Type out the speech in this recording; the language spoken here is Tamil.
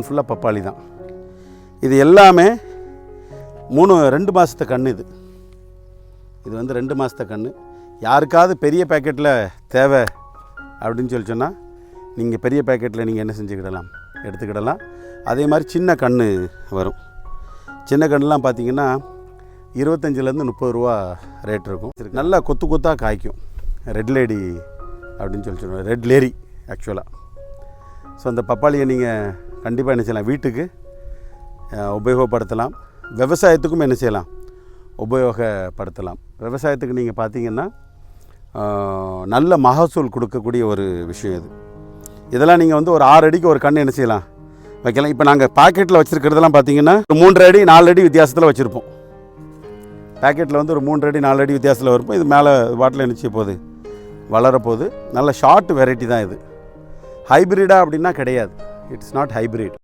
ஃபுல்லாக பப்பாளி தான். இது எல்லாமே 2 மாதத்து கன்று. இது வந்து 2 மாதத்து கன்று. யாருக்காவது பெரிய பேக்கெட்டில் தேவை அப்படின்னு சொல்லி சொன்னால் நீங்கள் பெரிய பேக்கெட்டில் நீங்கள் என்ன செஞ்சுக்கிடலாம், எடுத்துக்கிடலாம். அதே மாதிரி சின்ன கன்று வரும். சின்ன கன்றுலாம் பார்த்திங்கன்னா 25லேருந்து 30 ரூபா ரேட் இருக்கும். நல்லா கொத்து கொத்தாக காய்க்கும். ரெட் லேடி அப்படின்னு சொல்லி சொல்லுவாங்க, ரெட் லேரி ஆக்சுவலாக. ஸோ அந்த பப்பாளியை நீங்கள் கண்டிப்பாக என்ன செய்யலாம், வீட்டுக்கு உபயோகப்படுத்தலாம். விவசாயத்துக்கும் என்ன செய்யலாம், உபயோகப்படுத்தலாம். விவசாயத்துக்கு நீங்கள் பார்த்தீங்கன்னா நல்ல மகசூல் கொடுக்கக்கூடிய ஒரு விஷயம் இது. இதெல்லாம் நீங்கள் வந்து ஒரு 6 அடிக்கு ஒரு கன்று என்ன செய்யலாம், வைக்கலாம். இப்போ நாங்கள் பாக்கெட்டில் வச்சுருக்கிறதெல்லாம் பார்த்தீங்கன்னா 3 அடி 4 அடி வித்தியாசத்தில் வச்சுருப்போம். பேக்கெட்டில் வந்து ஒரு 3 அடி 4 அடி வித்தியாசத்தில் இருப்போம். இது மேலே பாட்டில் என்ன செய்ய போகுது, வளரப்போகுது. நல்ல ஷார்ட் வெரைட்டி தான் இது. ஹைப்ரிடா அப்படின்னா கிடையாது. It's not hybrid.